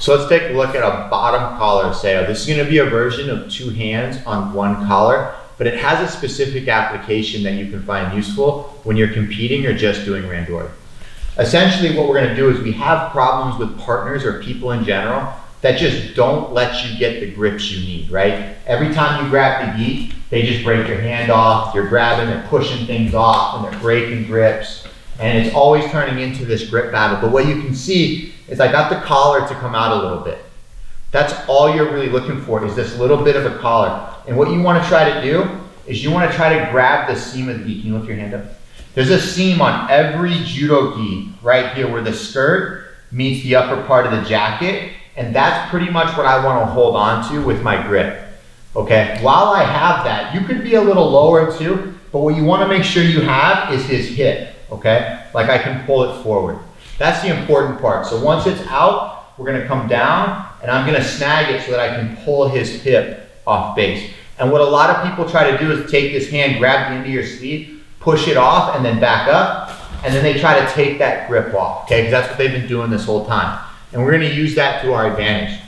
So let's take a look at a bottom collar of Seoi. This is going to be a version of 2 hands on 1 collar, but it has a specific application that you can find useful when you're competing or just doing randori. Essentially what we're going to do is we have problems with partners or people in general that just don't let you get the grips you need, right? Every time you grab the gi, they just break your hand off, you're grabbing, they're pushing things off, and they're breaking grips, and it's always turning into this grip battle. But what you can see is I got the collar to come out a little bit. That's all you're really looking for, is this little bit of a collar. And what you want to try to do is you want to try to grab the seam of the gi. Can you lift your hand up? There's a seam on every judo gi right here where the skirt meets the upper part of the jacket, and that's pretty much what I want to hold on to with my grip. Okay, while I have that, you could be a little lower too, but what you want to make sure you have is his hip, okay? Like I can pull it forward. That's the important part. So once it's out, we're going to come down and I'm going to snag it so that I can pull his hip off base. And what a lot of people try to do is take this hand, grab the end of your sleeve, push it off, and then back up, and then they try to take that grip off, okay? Because that's what they've been doing this whole time. And we're going to use that to our advantage.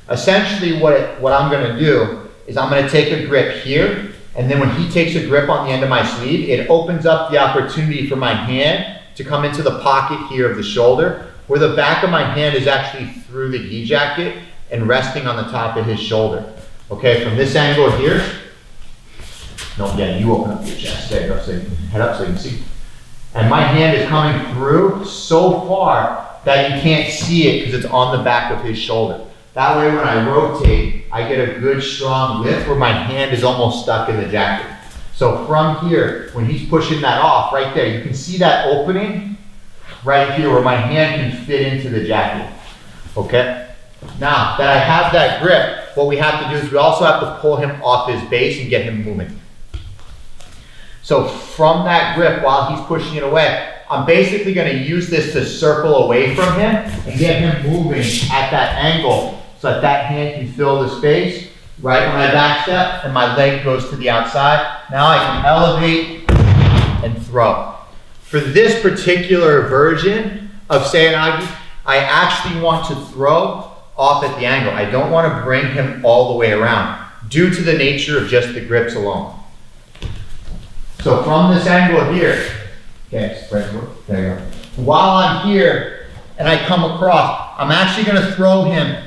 Essentially what I'm going to do is I'm going to take a grip here, and then when he takes a grip on the end of my sleeve, it opens up the opportunity for my hand to come into the pocket here of the shoulder, where the back of my hand is actually through the gi jacket and resting on the top of his shoulder. Okay, from this angle here, no, yeah, you open up your chest, there you go, so you can head up so you can see. And my hand is coming through so far that you can't see it because it's on the back of his shoulder. That way when I rotate, I get a good strong lift where my hand is almost stuck in the jacket. So from here, when he's pushing that off, right there, you can see that opening right here where my hand can fit into the jacket, okay? Now that I have that grip, what we have to do is we also have to pull him off his base and get him moving. So from that grip, while he's pushing it away, I'm basically going to use this to circle away from him and get him moving at that angle so that that hand can fill the space right when I back step and my leg goes to the outside. Now I can elevate and throw. For this particular version of Seoi Nage, I actually want to throw off at the angle. I don't want to bring him all the way around due to the nature of just the grips alone. So from this angle here, okay, there you go. While I'm here and I come across, I'm actually going to throw him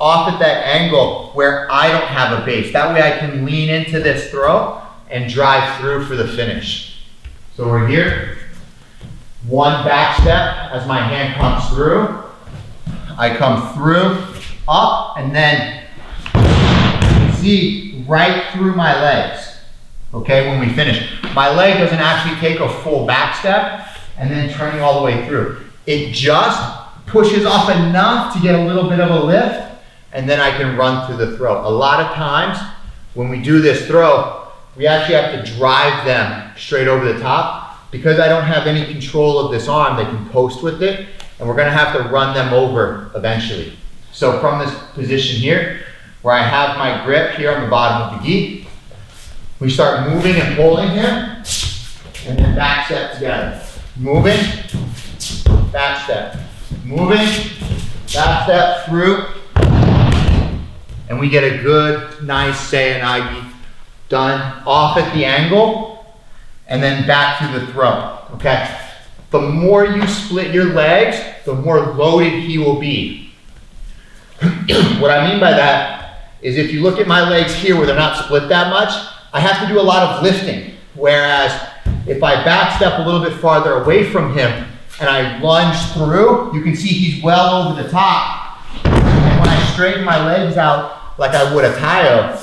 off at that angle where I don't have a base. That way I can lean into this throw and drive through for the finish. So we're here, one back step as my hand comes through. I come through, up, and then you can see right through my legs. Okay, when we finish. My leg doesn't actually take a full back step and then turning all the way through. It just pushes off enough to get a little bit of a lift, and then I can run through the throw. A lot of times when we do this throw, we actually have to drive them straight over the top because I don't have any control of this arm. They can post with it, and we're going to have to run them over eventually. So from this position here, where I have my grip here on the bottom of the gi, we start moving and pulling him, and then back step together. Moving, back step. Moving, back step through, and we get a good, nice Seoi Nage done off at the angle, and then back through the throw, okay? The more you split your legs, the more loaded he will be. What I mean by that is if you look at my legs here where they're not split that much, I have to do a lot of lifting, whereas if I back step a little bit farther away from him and I lunge through, you can see he's well over the top. And when I straighten my legs out like I would a taio,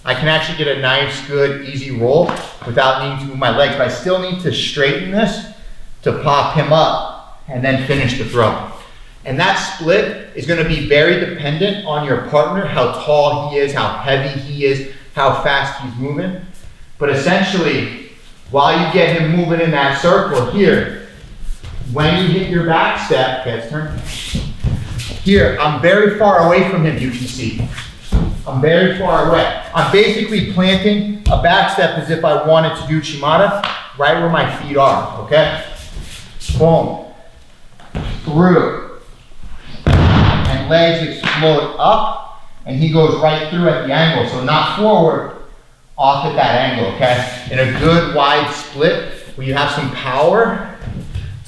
I can actually get a nice, good, easy roll without needing to move my legs. But I still need to straighten this to pop him up and then finish the throw. And that split is going to be very dependent on your partner, how tall he is, how heavy he is, how fast he's moving. But essentially, while you get him moving in that circle here, when you hit your back step, okay, let's turn. Here, I'm very far away from him, you can see. I'm very far away. I'm basically planting a back step as if I wanted to do Shimada right where my feet are, okay? Boom. Through. And legs explode up, and he goes right through at the angle. So not forward, off at that angle, okay? In a good wide split, where you have some power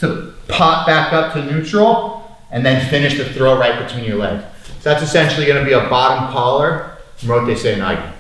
to pop back up to neutral, and then finish the throw right between your legs. So that's essentially gonna be a bottom collar from Seoi Nage.